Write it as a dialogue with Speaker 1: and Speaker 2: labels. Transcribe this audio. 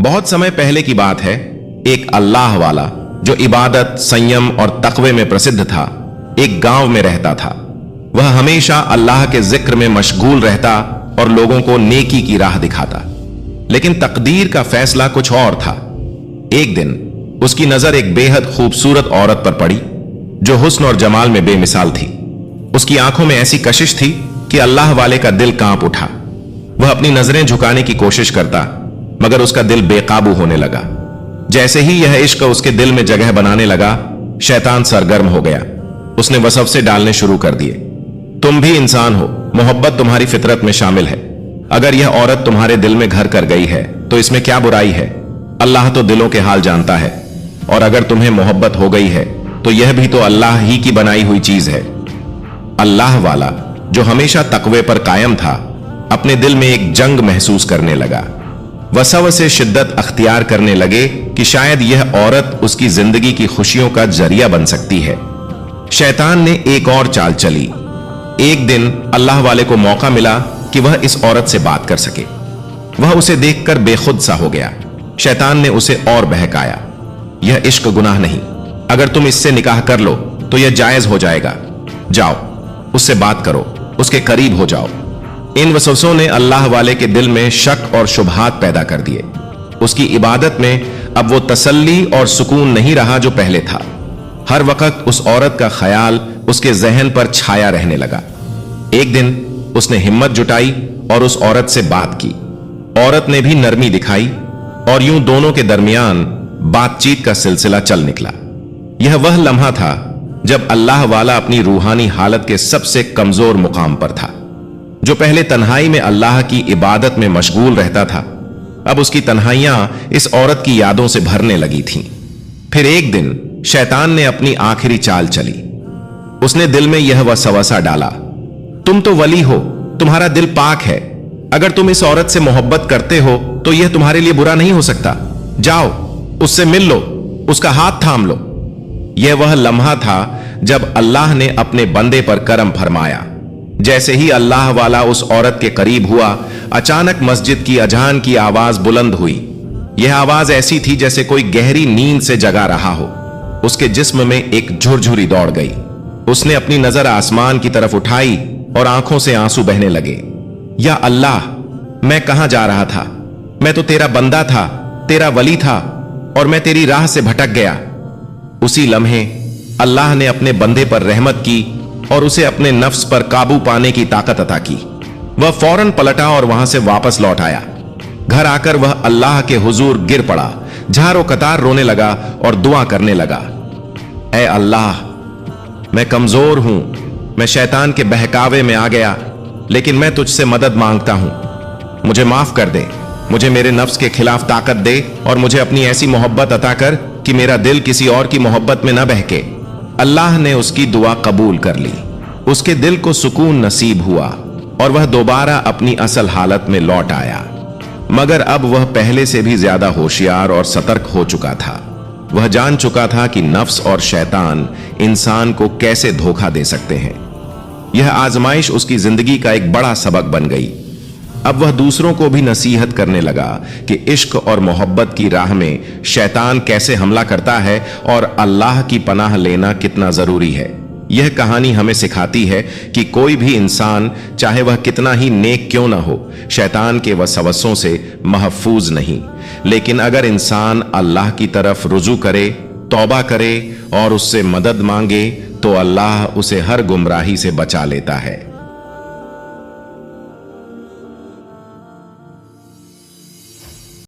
Speaker 1: बहुत समय पहले की बात है, एक अल्लाह वाला जो इबादत, संयम और तकवे में प्रसिद्ध था, एक गांव में रहता था। वह हमेशा अल्लाह के जिक्र में मशगूल रहता और लोगों को नेकी की राह दिखाता। लेकिन तकदीर का फैसला कुछ और था। एक दिन उसकी नजर एक बेहद खूबसूरत औरत पर पड़ी जो हुस्न और जमाल में बेमिसाल थी। उसकी आंखों में ऐसी कशिश थी कि अल्लाह वाले का दिल कांप उठा। वह अपनी नजरें झुकाने की कोशिश करता, मगर उसका दिल बेकाबू होने लगा। जैसे ही यह इश्क उसके दिल में जगह बनाने लगा, शैतान सरगर्म हो गया। उसने वसवसे डालने शुरू कर दिए। तुम भी इंसान हो, मोहब्बत तुम्हारी फितरत में शामिल है। अगर यह औरत तुम्हारे दिल में घर कर गई है तो इसमें क्या बुराई है? अल्लाह तो दिलों के हाल जानता है। और अगर तुम्हें मोहब्बत हो गई है तो यह भी तो अल्लाह ही की बनाई हुई चीज है। अल्लाह वाला जो हमेशा तकवे पर कायम था, अपने दिल में एक जंग महसूस करने लगा। वसवसे शिद्दत अख्तियार करने लगे कि शायद यह औरत उसकी जिंदगी की खुशियों का जरिया बन सकती है। शैतान ने एक और चाल चली। एक दिन अल्लाह वाले को मौका मिला कि वह इस औरत से बात कर सके। वह उसे देखकर बेखुद सा हो गया। शैतान ने उसे और बहकाया, यह इश्क गुनाह नहीं, अगर तुम इससे निकाह कर लो तो यह जायज हो जाएगा। जाओ, उससे बात करो, उसके करीब हो जाओ। इन वसवसों ने अल्लाह वाले के दिल में शक और शुबहात पैदा कर दिए। उसकी इबादत में अब वो तसल्ली और सुकून नहीं रहा जो पहले था। हर वक्त उस औरत का ख्याल उसके जहन पर छाया रहने लगा। एक दिन उसने हिम्मत जुटाई और उस औरत से बात की। औरत ने भी नरमी दिखाई और यूं दोनों के दरमियान बातचीत का सिलसिला चल निकला। यह वह लम्हा था जब अल्लाह वाला अपनी रूहानी हालत के सबसे कमजोर मुकाम पर था। जो पहले तन्हाई में अल्लाह की इबादत में मशगूल रहता था, अब उसकी तन्हाइयां इस औरत की यादों से भरने लगी थीं। फिर एक दिन शैतान ने अपनी आखिरी चाल चली। उसने दिल में यह वसवसा डाला, तुम तो वली हो, तुम्हारा दिल पाक है। अगर तुम इस औरत से मोहब्बत करते हो तो यह तुम्हारे लिए बुरा नहीं हो सकता। जाओ, उससे मिल लो, उसका हाथ थाम लो। यह वह लम्हा था जब अल्लाह ने अपने बंदे पर करम फरमाया। जैसे ही अल्लाह वाला उस औरत के करीब हुआ, अचानक मस्जिद की अजान की आवाज बुलंद हुई। यह आवाज ऐसी थी जैसे कोई गहरी नींद से जगा रहा हो। उसके जिस्म में एक झुरझुरी दौड़ गई। उसने अपनी नजर आसमान की तरफ उठाई और आंखों से आंसू बहने लगे। या अल्लाह, मैं कहां जा रहा था? मैं तो तेरा बंदा था, तेरा वली था, और मैं तेरी राह से भटक गया। उसी लम्हे अल्लाह ने अपने बंदे पर रहमत की और उसे अपने नफ्स पर काबू पाने की ताकत अता की। वह फौरन पलटा और वहां से वापस लौट आया। घर आकर वह अल्लाह के हुजूर गिर पड़ा, झारो कतार रोने लगा और दुआ करने लगा, ऐ अल्लाह, मैं कमजोर हूं, मैं शैतान के बहकावे में आ गया, लेकिन मैं तुझसे मदद मांगता हूं। मुझे माफ कर दे, मुझे मेरे नफ्स के खिलाफ ताकत दे और मुझे अपनी ऐसी मोहब्बत अता कर कि मेरा दिल किसी और की मोहब्बत में न बहके। अल्लाह ने उसकी दुआ कबूल कर ली। उसके दिल को सुकून नसीब हुआ और वह दोबारा अपनी असल हालत में लौट आया। मगर अब वह पहले से भी ज्यादा होशियार और सतर्क हो चुका था। वह जान चुका था कि नफ्स और शैतान इंसान को कैसे धोखा दे सकते हैं। यह आजमाइश उसकी जिंदगी का एक बड़ा सबक बन गई। अब वह दूसरों को भी नसीहत करने लगा कि इश्क और मोहब्बत की राह में शैतान कैसे हमला करता है और अल्लाह की पनाह लेना कितना जरूरी है। यह कहानी हमें सिखाती है कि कोई भी इंसान, चाहे वह कितना ही नेक क्यों ना हो, शैतान के वसवसों से महफूज नहीं। लेकिन अगर इंसान अल्लाह की तरफ रुजू करे, तौबा करे और उससे मदद मांगे तो अल्लाह उसे हर गुमराही से बचा लेता है।